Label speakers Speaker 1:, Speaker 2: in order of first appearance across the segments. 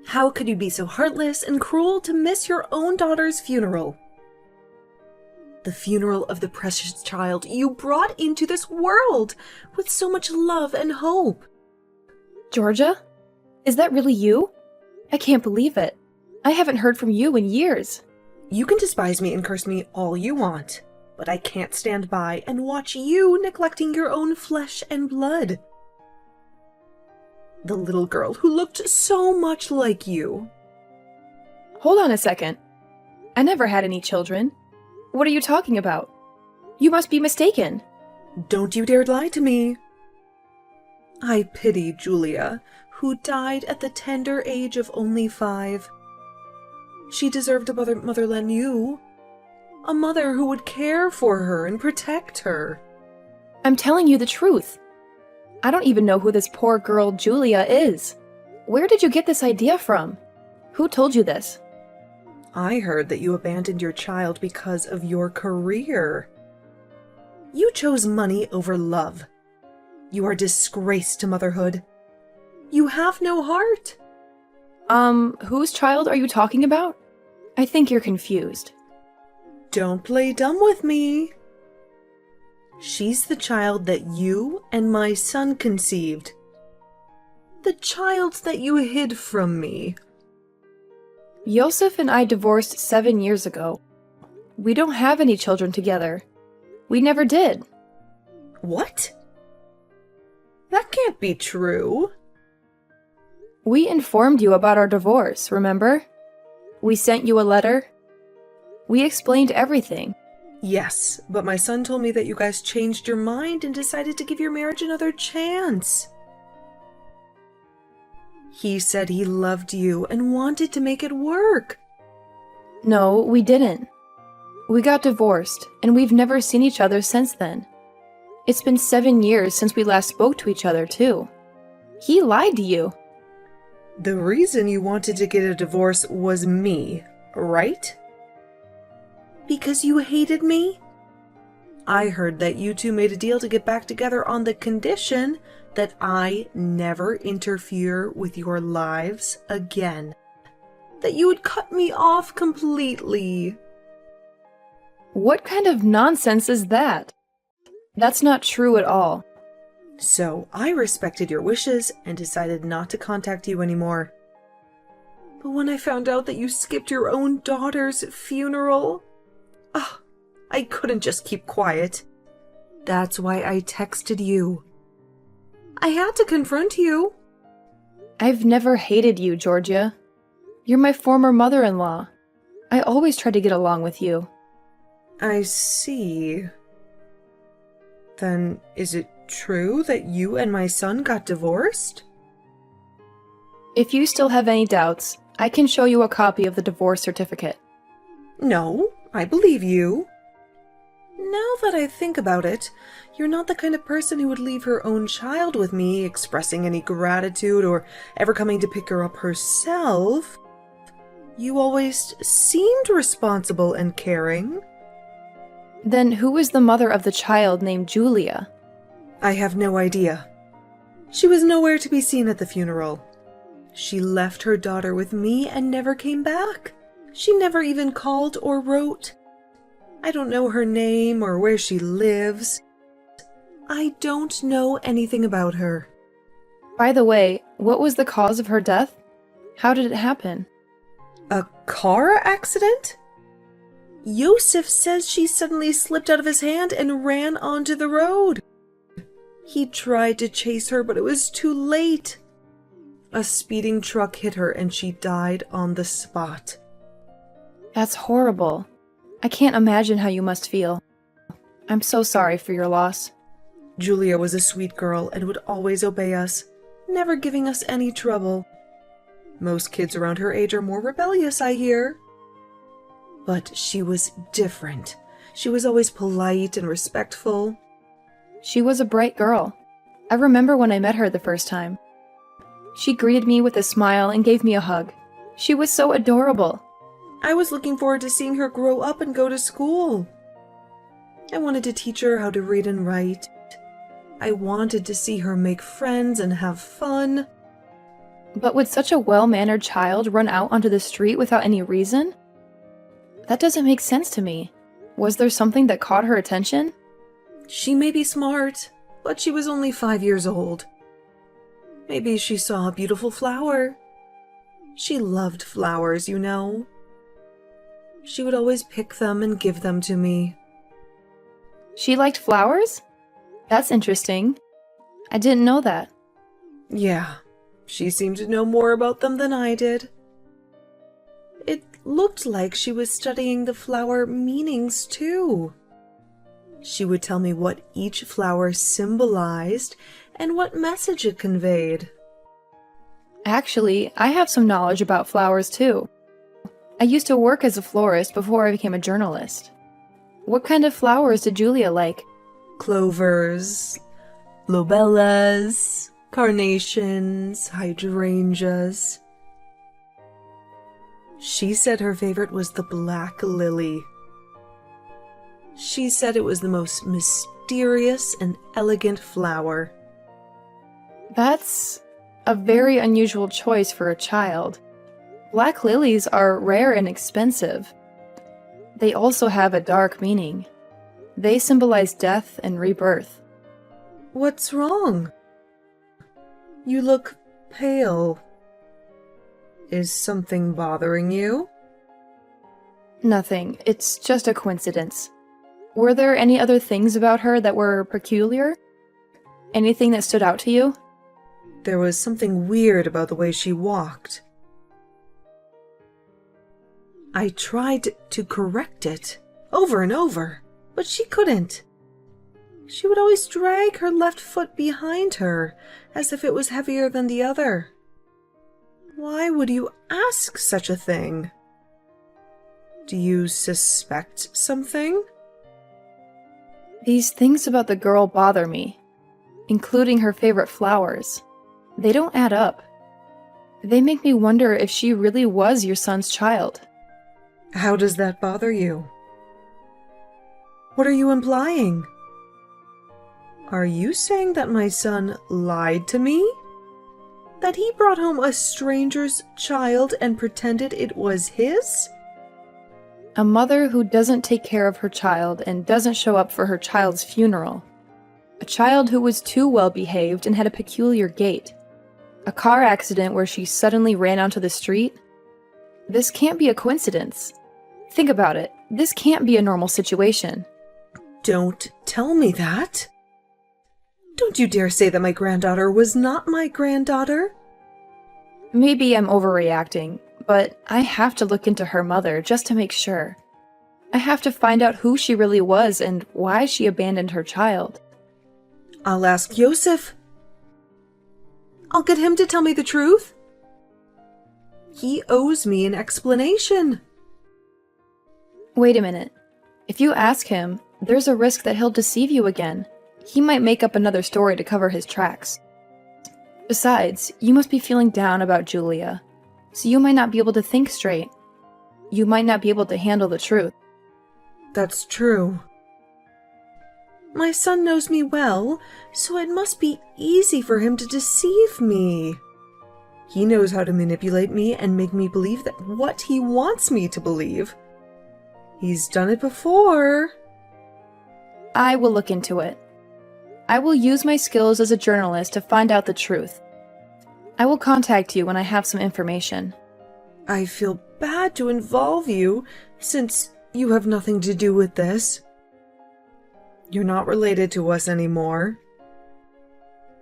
Speaker 1: How could you be so heartless and cruel to miss your own daughter's funeral? The funeral of the precious child you brought into this world with so much love and hope.
Speaker 2: Georgia? Is that really you? I can't believe it. I haven't heard from you in years.
Speaker 1: You can despise me and curse me all you want, but I can't stand by and watch you neglecting your own flesh and blood. The little girl who looked so much like you.
Speaker 2: Hold on a second. I never had any children. What are you talking about? You must be mistaken.
Speaker 1: Don't you dare lie to me. I pity Julia, who died at the tender age of only 5. She deserved a mother than you. A mother who would care for her and protect her.
Speaker 2: I'm telling you the truth. I don't even know who this poor girl Julia is. Where did you get this idea from? Who told you this?
Speaker 1: I heard that you abandoned your child because of your career. You chose money over love. You are a disgrace to motherhood. You have no heart.
Speaker 2: Whose child are you talking about? I think you're confused.
Speaker 1: Don't play dumb with me. She's the child that you and my son conceived. The child that you hid from me.
Speaker 2: Yosef and I divorced 7 years ago. We don't have any children together. We never did.
Speaker 1: What? That can't be true.
Speaker 2: We informed you about our divorce, remember? We sent you a letter. We explained everything.
Speaker 1: Yes, but my son told me that you guys changed your mind and decided to give your marriage another chance. He said he loved you and wanted to make it work.
Speaker 2: No, we didn't. We got divorced, and we've never seen each other since then. It's been 7 years since we last spoke to each other, too. He lied to you.
Speaker 1: The reason you wanted to get a divorce was me, right? Because you hated me? I heard that you two made a deal to get back together on the condition that I never interfere with your lives again. That you would cut me off completely.
Speaker 2: What kind of nonsense is that? That's not true at all.
Speaker 1: So I respected your wishes and decided not to contact you anymore. But when I found out that you skipped your own daughter's funeral, I couldn't just keep quiet. That's why I texted you. I had to confront you.
Speaker 2: I've never hated you, Georgia. You're my former mother-in-law. I always try to get along with you.
Speaker 1: I see. Then is it true that you and my son got divorced?
Speaker 2: If you still have any doubts, I can show you a copy of the divorce certificate.
Speaker 1: No, I believe you. Now that I think about it, you're not the kind of person who would leave her own child with me, expressing any gratitude or ever coming to pick her up herself. You always seemed responsible and caring.
Speaker 2: Then who is the mother of the child named Julia?
Speaker 1: I have no idea. She was nowhere to be seen at the funeral. She left her daughter with me and never came back. She never even called or wrote. I don't know her name or where she lives. I don't know anything about her.
Speaker 2: By the way, what was the cause of her death? How did it happen?
Speaker 1: A car accident? Yosef says she suddenly slipped out of his hand and ran onto the road. He tried to chase her, but it was too late. A speeding truck hit her and she died on the spot.
Speaker 2: That's horrible. I can't imagine how you must feel. I'm so sorry for your loss.
Speaker 1: Julia was a sweet girl and would always obey us, never giving us any trouble. Most kids around her age are more rebellious, I hear. But she was different. She was always polite and respectful.
Speaker 2: She was a bright girl. I remember when I met her the first time. She greeted me with a smile and gave me a hug. She was so adorable.
Speaker 1: I was looking forward to seeing her grow up and go to school. I wanted to teach her how to read and write. I wanted to see her make friends and have fun.
Speaker 2: But would such a well-mannered child run out onto the street without any reason? That doesn't make sense to me. Was there something that caught her attention?
Speaker 1: She may be smart, but she was only 5 years old. Maybe she saw a beautiful flower. She loved flowers, you know. She would always pick them and give them to me.
Speaker 2: She liked flowers? That's interesting. I didn't know that.
Speaker 1: Yeah, she seemed to know more about them than I did. It looked like she was studying the flower meanings too. She would tell me what each flower symbolized and what message it conveyed.
Speaker 2: Actually, I have some knowledge about flowers too. I used to work as a florist before I became a journalist. What kind of flowers did Julia like?
Speaker 1: Clovers, lobellas, carnations, hydrangeas. She said her favorite was the black lily. She said it was the most mysterious and elegant flower.
Speaker 2: That's a very unusual choice for a child. Black lilies are rare and expensive. They also have a dark meaning. They symbolize death and rebirth.
Speaker 1: What's wrong? You look pale. Is something bothering you?
Speaker 2: Nothing. It's just a coincidence. Were there any other things about her that were peculiar? Anything that stood out to you?
Speaker 1: There was something weird about the way she walked. I tried to correct it over and over, but she couldn't. She would always drag her left foot behind her, as if it was heavier than the other. Why would you ask such a thing? Do you suspect something?
Speaker 2: These things about the girl bother me, including her favorite flowers. They don't add up. They make me wonder if she really was your son's child.
Speaker 1: How does that bother you? What are you implying? Are you saying that my son lied to me? That he brought home a stranger's child and pretended it was his?
Speaker 2: A mother who doesn't take care of her child and doesn't show up for her child's funeral. A child who was too well behaved and had a peculiar gait. A car accident where she suddenly ran onto the street. This can't be a coincidence. Think about it. This can't be a normal situation.
Speaker 1: Don't tell me that. Don't you dare say that my granddaughter was not my granddaughter.
Speaker 2: Maybe I'm overreacting, but I have to look into her mother just to make sure. I have to find out who she really was and why she abandoned her child.
Speaker 1: I'll ask Yosef. I'll get him to tell me the truth. He owes me an explanation.
Speaker 2: Wait a minute. If you ask him, there's a risk that he'll deceive you again. He might make up another story to cover his tracks. Besides, you must be feeling down about Julia, so you might not be able to think straight. You might not be able to handle the truth.
Speaker 1: That's true. My son knows me well, so it must be easy for him to deceive me. He knows how to manipulate me and make me believe that what he wants me to believe. He's done it before.
Speaker 2: I will look into it. I will use my skills as a journalist to find out the truth. I will contact you when I have some information.
Speaker 1: I feel bad to involve you, since you have nothing to do with this. You're not related to us anymore.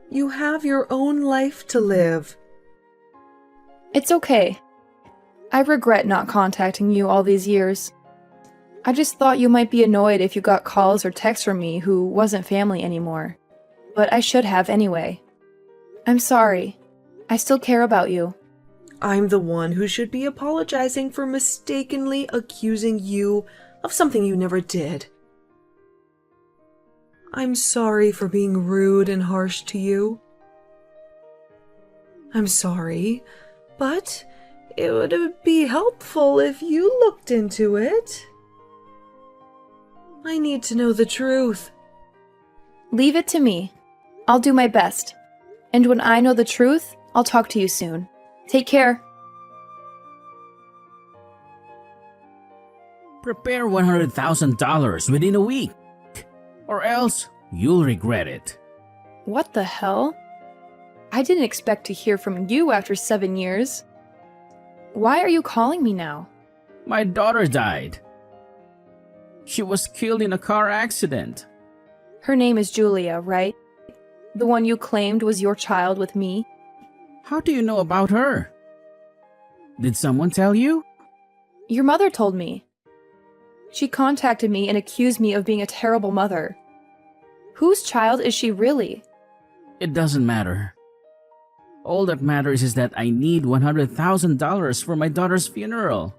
Speaker 1: You have your own life to live.
Speaker 2: It's okay. I regret not contacting you all these years. I just thought you might be annoyed if you got calls or texts from me who wasn't family anymore. But I should have anyway. I'm sorry. I still care about you.
Speaker 1: I'm the one who should be apologizing for mistakenly accusing you of something you never did. I'm sorry for being rude and harsh to you. I'm sorry, but it would be helpful if you looked into it. I need to know the truth.
Speaker 2: Leave it to me. I'll do my best. And when I know the truth, I'll talk to you soon. Take care.
Speaker 3: Prepare $100,000 within a week, or else you'll regret it.
Speaker 2: What the hell? I didn't expect to hear from you after 7 years. Why are you calling me now?
Speaker 3: My daughter died. She was killed in a car accident.
Speaker 2: Her name is Julia, right? The one you claimed was your child with me?
Speaker 3: How do you know about her? Did someone tell you?
Speaker 2: Your mother told me. She contacted me and accused me of being a terrible mother. Whose child is she really?
Speaker 3: It doesn't matter. All that matters is that I need $100,000 for my daughter's funeral.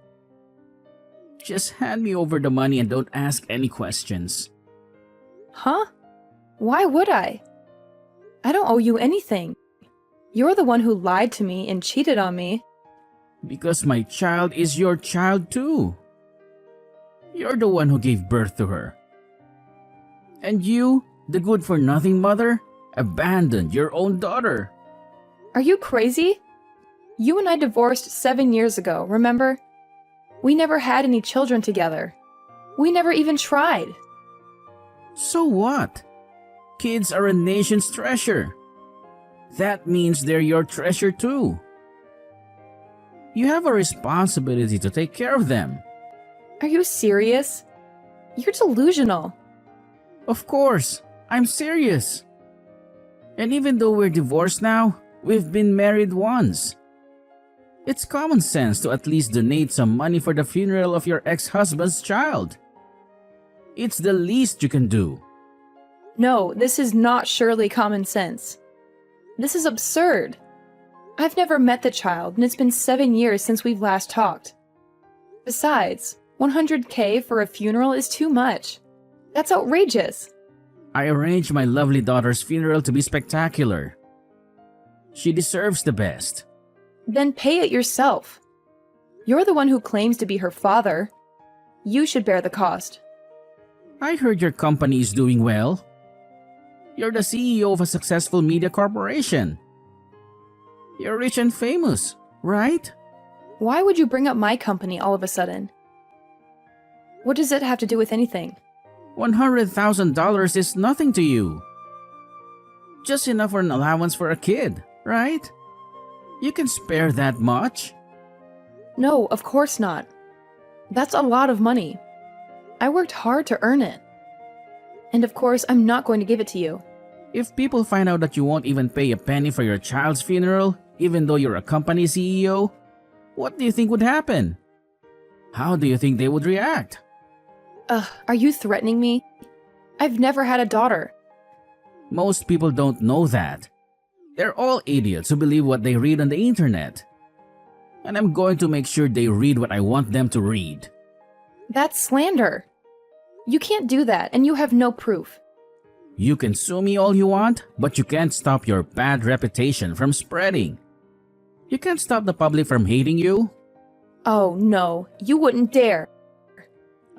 Speaker 3: Just hand me over the money and don't ask any questions.
Speaker 2: Huh? Why would I? I don't owe you anything. You're the one who lied to me and cheated on me.
Speaker 3: Because my child is your child too. You're the one who gave birth to her. And you, the good-for-nothing mother, abandoned your own daughter.
Speaker 2: Are you crazy? You and I divorced 7 years ago, remember? We never had any children together. We never even tried.
Speaker 3: So what? Kids are a nation's treasure. That means they're your treasure too. You have a responsibility to take care of them.
Speaker 2: Are you serious? You're delusional.
Speaker 3: Of course, I'm serious. And even though we're divorced now, we've been married once. It's common sense to at least donate some money for the funeral of your ex-husband's child. It's the least you can do.
Speaker 2: No, this is not surely common sense. This is absurd. I've never met the child, and it's been 7 years since we've last talked. Besides, $100K for a funeral is too much. That's outrageous.
Speaker 3: I arranged my lovely daughter's funeral to be spectacular. She deserves the best.
Speaker 2: Then pay it yourself. You're the one who claims to be her father. You should bear the cost.
Speaker 3: I heard your company is doing well. You're the CEO of a successful media corporation. You're rich and famous, right?
Speaker 2: Why would you bring up my company all of a sudden? What does it have to do with anything?
Speaker 3: $100,000 is nothing to you. Just enough for an allowance for a kid, right? You can spare that much.
Speaker 2: No, of course not. That's a lot of money. I worked hard to earn it. And of course, I'm not going to give it to you.
Speaker 3: If people find out that you won't even pay a penny for your child's funeral, even though you're a company CEO, what do you think would happen? How do you think they would react?
Speaker 2: Are you threatening me? I've never had a daughter.
Speaker 3: Most people don't know that. They're all idiots who believe what they read on the internet. And I'm going to make sure they read what I want them to read.
Speaker 2: That's slander. You can't do that, and you have no proof.
Speaker 3: You can sue me all you want, but you can't stop your bad reputation from spreading. You can't stop the public from hating you.
Speaker 2: Oh no, you wouldn't dare.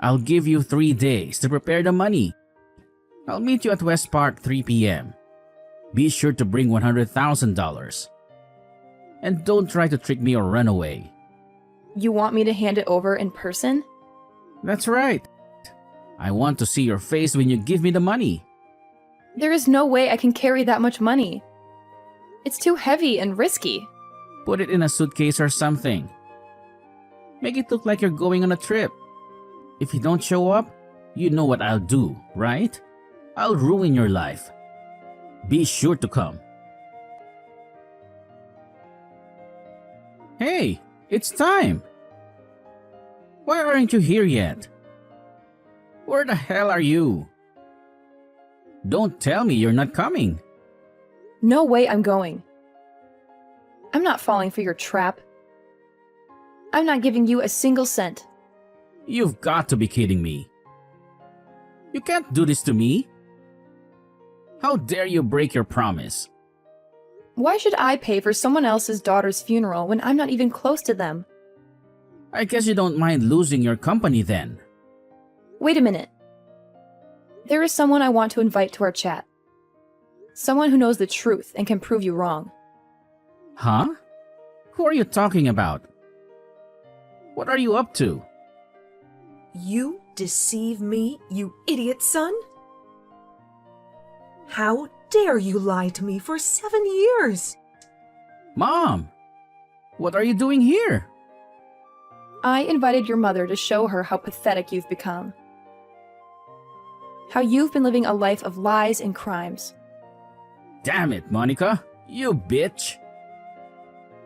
Speaker 3: I'll give you 3 days to prepare the money. I'll meet you at West Park 3 p.m. Be sure to bring $100,000. And don't try to trick me or run away.
Speaker 2: You want me to hand it over in person?
Speaker 3: That's right. I want to see your face when you give me the money.
Speaker 2: There is no way I can carry that much money. It's too heavy and risky.
Speaker 3: Put it in a suitcase or something. Make it look like you're going on a trip. If you don't show up, you know what I'll do, right? I'll ruin your life. Be sure to come. Hey, it's time. Why aren't you here yet? Where the hell are you? Don't tell me you're not coming.
Speaker 2: No way I'm going. I'm not falling for your trap. I'm not giving you a single cent.
Speaker 3: You've got to be kidding me. You can't do this to me. How dare you break your promise?
Speaker 2: Why should I pay for someone else's daughter's funeral when I'm not even close to them?
Speaker 3: I guess you don't mind losing your company then.
Speaker 2: Wait a minute. There is someone I want to invite to our chat. Someone who knows the truth and can prove you wrong.
Speaker 3: Huh? Who are you talking about? What are you up to?
Speaker 1: You deceive me, you idiot son? How dare you lie to me for 7 years?
Speaker 3: Mom! What are you doing here?
Speaker 2: I invited your mother to show her how pathetic you've become. How you've been living a life of lies and crimes.
Speaker 3: Damn it, Monica! You bitch!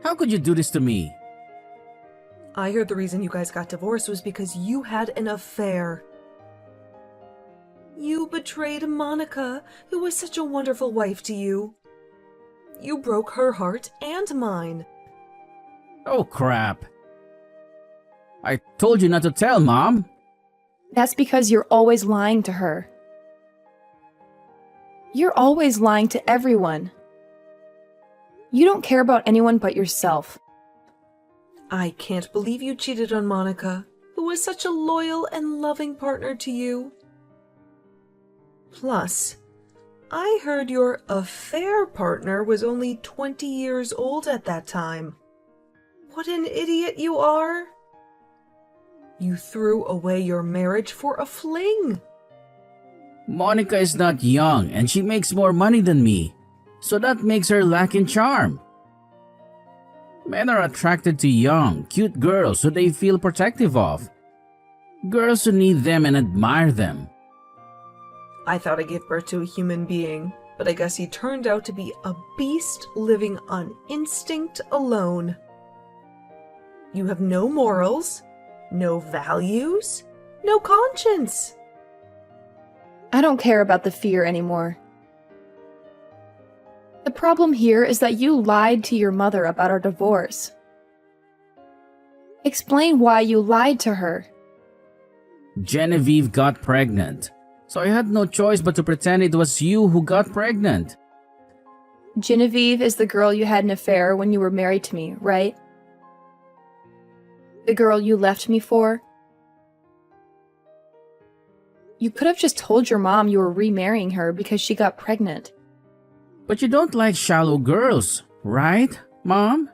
Speaker 3: How could you do this to me?
Speaker 1: I heard the reason you guys got divorced was because you had an affair. You betrayed Monica, who was such a wonderful wife to you. You broke her heart and mine.
Speaker 3: Oh crap! I told you not to tell, Mom!
Speaker 2: That's because you're always lying to her. You're always lying to everyone. You don't care about anyone but yourself.
Speaker 1: I can't believe you cheated on Monica, who was such a loyal and loving partner to you. Plus, I heard your affair partner was only 20 years old at that time. What an idiot you are! You threw away your marriage for a fling.
Speaker 3: Monica is not young and she makes more money than me, so that makes her lack in charm. Men are attracted to young, cute girls who they feel protective of. Girls who need them and admire them.
Speaker 1: I thought I gave birth to a human being, but I guess he turned out to be a beast living on instinct alone. You have no morals, no values, no conscience.
Speaker 2: I don't care about the fear anymore. The problem here is that you lied to your mother about our divorce. Explain why you lied to her.
Speaker 3: Genevieve got pregnant, so I had no choice but to pretend it was you who got pregnant.
Speaker 2: Genevieve is the girl you had an affair when you were married to me, right? The girl you left me for? You could have just told your mom you were remarrying her because she got pregnant.
Speaker 3: But you don't like shallow girls, right, Mom?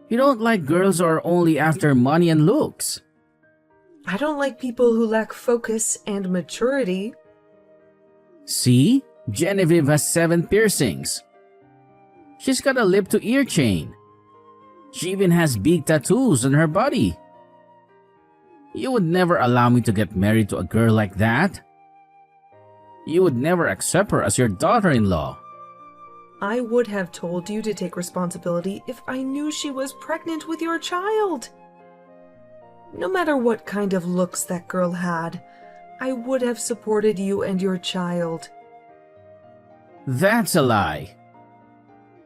Speaker 3: You don't like girls who are only after money and looks.
Speaker 1: I don't like people who lack focus and maturity.
Speaker 3: See? Genevieve has 7 piercings. She's got a lip-to-ear chain. She even has big tattoos on her body. You would never allow me to get married to a girl like that. You would never accept her as your daughter-in-law.
Speaker 1: I would have told you to take responsibility if I knew she was pregnant with your child. No matter what kind of looks that girl had, I would have supported you and your child.
Speaker 3: That's a lie.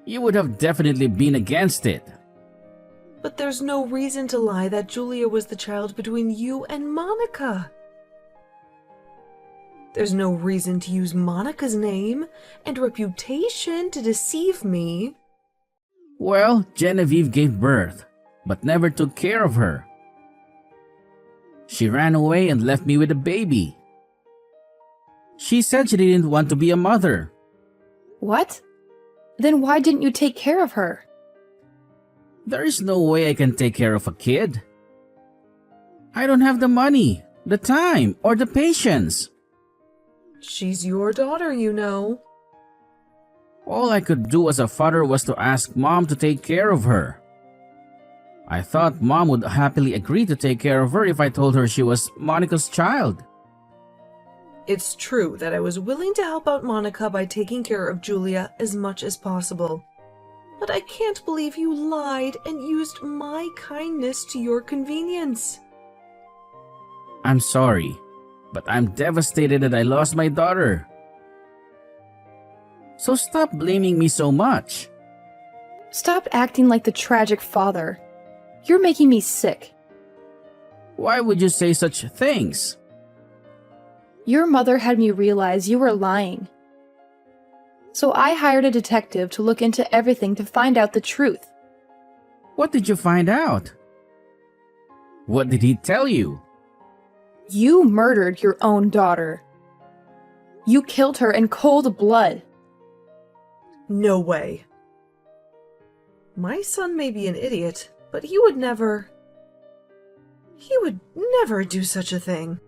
Speaker 3: You would have definitely been against it.
Speaker 1: But there's no reason to lie that Julia was the child between you and Monica. There's no reason to use Monica's name and reputation to deceive me.
Speaker 3: Well, Genevieve gave birth, but never took care of her. She ran away and left me with a baby. She said she didn't want to be a mother.
Speaker 2: What? Then why didn't you take care of her?
Speaker 3: There is no way I can take care of a kid. I don't have the money, the time, or the patience.
Speaker 1: She's your daughter, you know.
Speaker 3: All I could do as a father was to ask Mom to take care of her. I thought Mom would happily agree to take care of her if I told her she was Monica's child.
Speaker 1: It's true that I was willing to help out Monica by taking care of Julia as much as possible. But I can't believe you lied and used my kindness to your convenience.
Speaker 3: I'm sorry, but I'm devastated that I lost my daughter. So stop blaming me so much.
Speaker 2: Stop acting like the tragic father. You're making me sick.
Speaker 3: Why would you say such things?
Speaker 2: Your mother had me realize you were lying. So I hired a detective to look into everything to find out the truth.
Speaker 3: What did you find out? What did he tell you?
Speaker 2: You murdered your own daughter. You killed her in cold blood.
Speaker 1: No way. My son may be an idiot, but he would never do such a thing.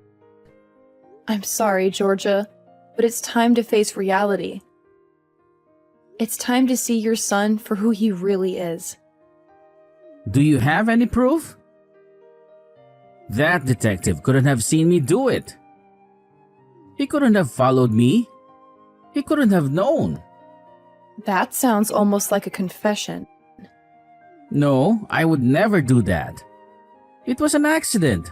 Speaker 2: I'm sorry, Georgia, but it's time to face reality. It's time to see your son for who he really is.
Speaker 3: Do you have any proof? That detective couldn't have seen me do it. He couldn't have followed me. He couldn't have known.
Speaker 2: That sounds almost like a confession.
Speaker 3: No, I would never do that. It was an accident.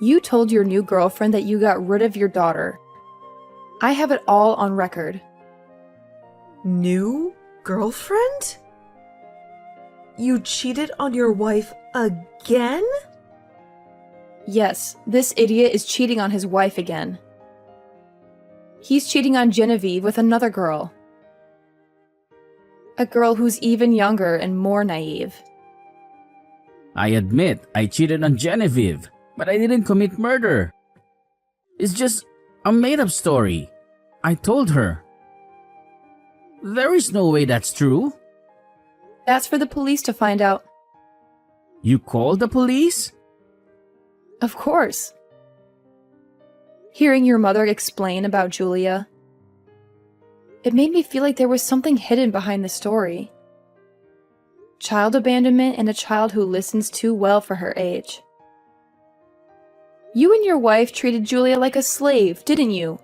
Speaker 2: You told your new girlfriend that you got rid of your daughter. I have it all on record.
Speaker 1: New girlfriend? You cheated on your wife again?
Speaker 2: Yes, this idiot is cheating on his wife again. He's cheating on Genevieve with another girl. A girl who's even younger and more naive.
Speaker 3: I admit I cheated on Genevieve, but I didn't commit murder. It's just a made-up story. I told her. There is no way that's true.
Speaker 2: That's for the police to find out.
Speaker 3: You called the police?
Speaker 2: Of course. Hearing your mother explain about Julia, it made me feel like there was something hidden behind the story. Child abandonment and a child who listens too well for her age. You and your wife treated Julia like a slave, didn't you?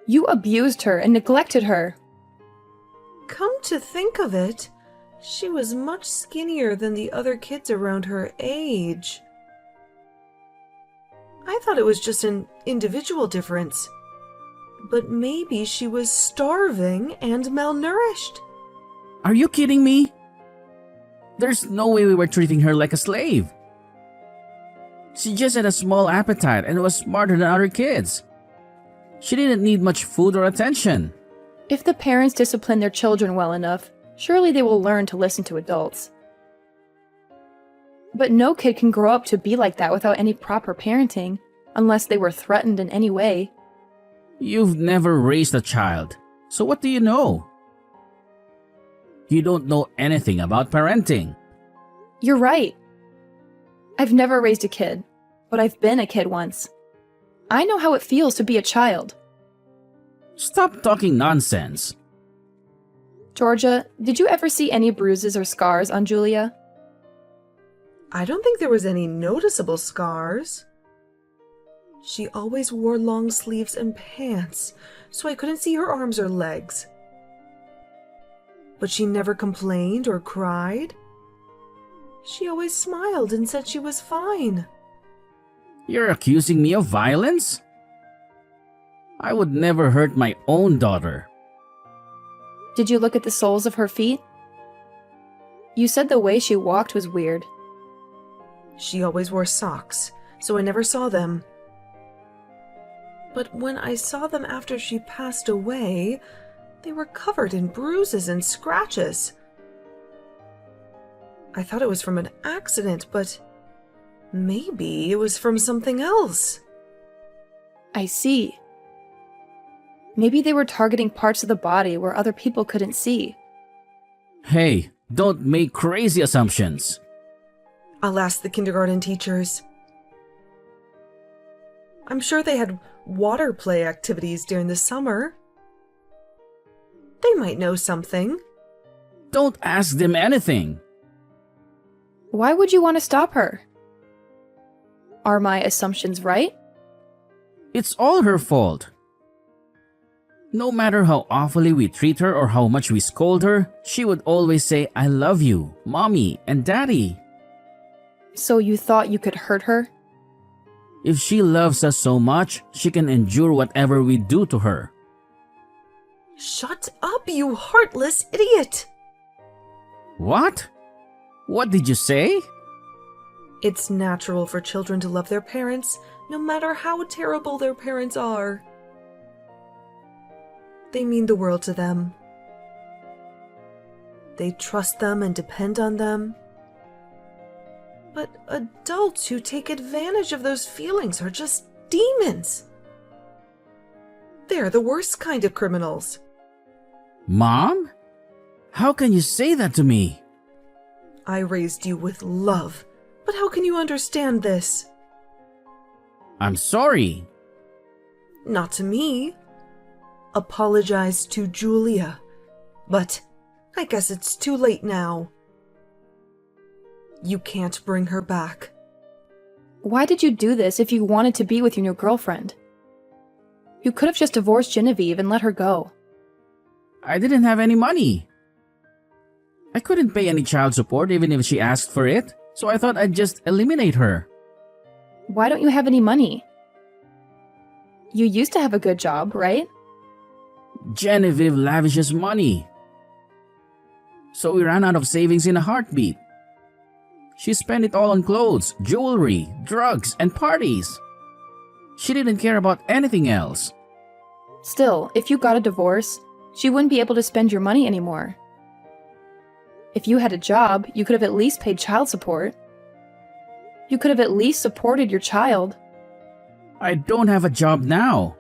Speaker 2: You abused her and neglected her.
Speaker 1: Come to think of it, she was much skinnier than the other kids around her age. I thought it was just an individual difference. But maybe she was starving and malnourished.
Speaker 3: Are you kidding me? There's no way we were treating her like a slave. She just had a small appetite and was smarter than other kids. She didn't need much food or attention.
Speaker 2: If the parents discipline their children well enough, surely they will learn to listen to adults. But no kid can grow up to be like that without any proper parenting, unless they were threatened in any way.
Speaker 3: You've never raised a child, so what do you know? You don't know anything about parenting.
Speaker 2: You're right. I've never raised a kid, but I've been a kid once. I know how it feels to be a child.
Speaker 3: Stop talking nonsense.
Speaker 2: Georgia, did you ever see any bruises or scars on Julia?
Speaker 1: I don't think there was any noticeable scars. She always wore long sleeves and pants, so I couldn't see her arms or legs. But she never complained or cried. She always smiled and said she was fine.
Speaker 3: You're accusing me of violence? I would never hurt my own daughter.
Speaker 2: Did you look at the soles of her feet? You said the way she walked was weird.
Speaker 1: She always wore socks, so I never saw them. But when I saw them after she passed away, they were covered in bruises and scratches. I thought it was from an accident, but maybe it was from something else.
Speaker 2: I see. Maybe they were targeting parts of the body where other people couldn't see.
Speaker 3: Hey, don't make crazy assumptions.
Speaker 1: I'll ask the kindergarten teachers. I'm sure they had water play activities during the summer. They might know something.
Speaker 3: Don't ask them anything.
Speaker 2: Why would you want to stop her? Are my assumptions right?
Speaker 3: It's all her fault. No matter how awfully we treat her or how much we scold her, she would always say, "I love you, Mommy and Daddy."
Speaker 2: So you thought you could hurt her?
Speaker 3: If she loves us so much, she can endure whatever we do to her.
Speaker 1: Shut up, you heartless idiot!
Speaker 3: What? What did you say?
Speaker 1: It's natural for children to love their parents, no matter how terrible their parents are. They mean the world to them. They trust them and depend on them. But adults who take advantage of those feelings are just demons. They're the worst kind of criminals.
Speaker 3: Mom? How can you say that to me?
Speaker 1: I raised you with love, but how can you understand this?
Speaker 3: I'm sorry.
Speaker 1: Not to me. Apologize to Julia. But I guess it's too late now. You can't bring her back.
Speaker 2: Why did you do this if you wanted to be with your new girlfriend? You could have just divorced Genevieve and let her go.
Speaker 3: I didn't have any money. I couldn't pay any child support even if she asked for it, so I thought I'd just eliminate her.
Speaker 2: Why don't you have any money? You used to have a good job, right?
Speaker 3: Genevieve lavishes money. So we ran out of savings in a heartbeat. She spent it all on clothes, jewelry, drugs, and parties. She didn't care about anything else.
Speaker 2: Still, if you got a divorce, she wouldn't be able to spend your money anymore. If you had a job, you could have at least paid child support. You could have at least supported your child.
Speaker 3: I don't have a job now.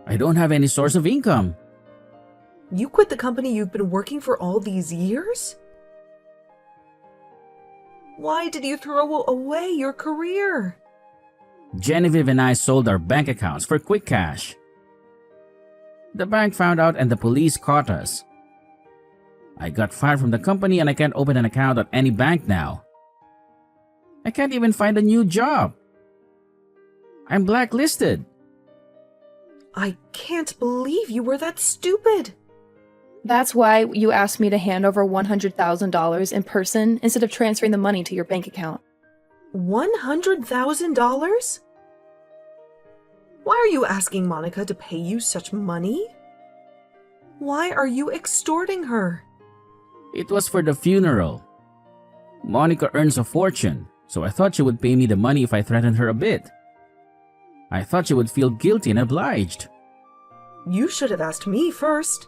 Speaker 3: I don't have any source of income.
Speaker 1: You quit the company you've been working for all these years? Why did you throw away your career?
Speaker 3: Genevieve and I sold our bank accounts for quick cash. The bank found out and the police caught us. I got fired from the company and I can't open an account at any bank now. I can't even find a new job. I'm blacklisted.
Speaker 1: I can't believe you were that stupid.
Speaker 2: That's why you asked me to hand over $100,000 in person instead of transferring the money to your bank account.
Speaker 1: $100,000? Why are you asking Monica to pay you such money? Why are you extorting her?
Speaker 3: It was for the funeral. Monica earns a fortune, so I thought she would pay me the money if I threatened her a bit. I thought she would feel guilty and obliged.
Speaker 1: You should have asked me first.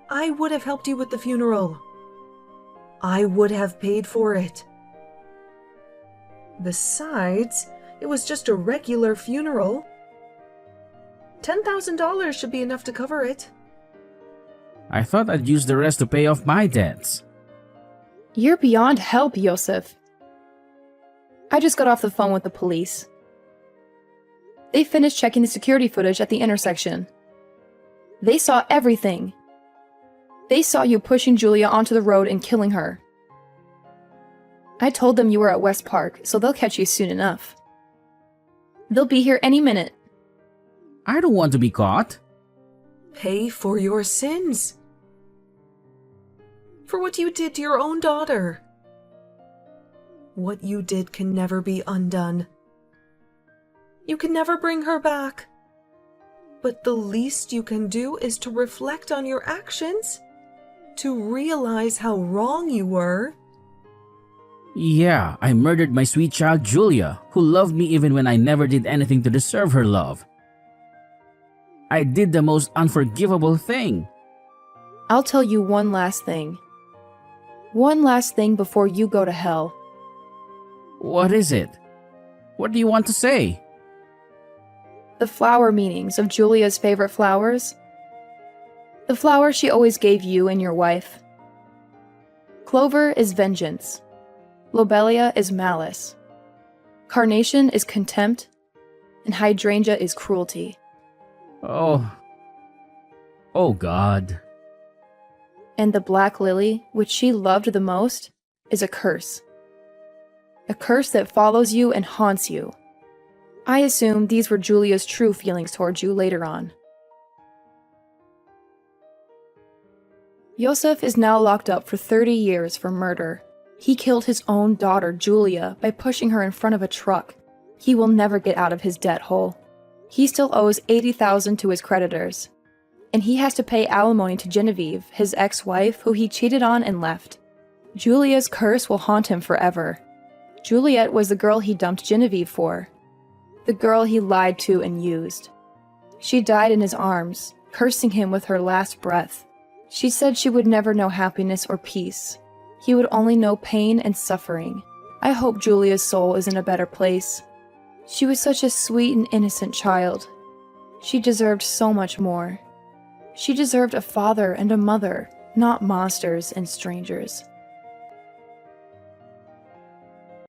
Speaker 1: I would have helped you with the funeral. I would have paid for it. Besides, it was just a regular funeral. $10,000 should be enough to cover it.
Speaker 3: I thought I'd use the rest to pay off my debts.
Speaker 2: You're beyond help, Yosef. I just got off the phone with the police. They finished checking the security footage at the intersection. They saw everything. They saw you pushing Julia onto the road and killing her. I told them you were at West Park, so they'll catch you soon enough. They'll be here any minute.
Speaker 3: I don't want to be caught.
Speaker 1: Pay for your sins. For what you did to your own daughter. What you did can never be undone. You can never bring her back. But the least you can do is to reflect on your actions, to realize how wrong you were.
Speaker 3: Yeah, I murdered my sweet child Julia, who loved me even when I never did anything to deserve her love. I did the most unforgivable thing.
Speaker 2: I'll tell you one last thing. One last thing before you go to hell.
Speaker 3: What is it? What do you want to say?
Speaker 2: The flower meanings of Julia's favorite flowers. The flower she always gave you and your wife. Clover is vengeance. Lobelia is malice. Carnation is contempt. And hydrangea is cruelty.
Speaker 3: Oh God.
Speaker 2: And the black lily, which she loved the most, is a curse. A curse that follows you and haunts you. I assume these were Julia's true feelings towards you later on. Yosef is now locked up for 30 years for murder. He killed his own daughter, Julia, by pushing her in front of a truck. He will never get out of his debt hole. He still owes $80,000 to his creditors. And he has to pay alimony to Genevieve, his ex-wife, who he cheated on and left. Julia's curse will haunt him forever. Juliet was the girl he dumped Genevieve for. The girl he lied to and used. She died in his arms, cursing him with her last breath. She said she would never know happiness or peace. He would only know pain and suffering. I hope Julia's soul is in a better place. She was such a sweet and innocent child. She deserved so much more. She deserved a father and a mother, not monsters and strangers.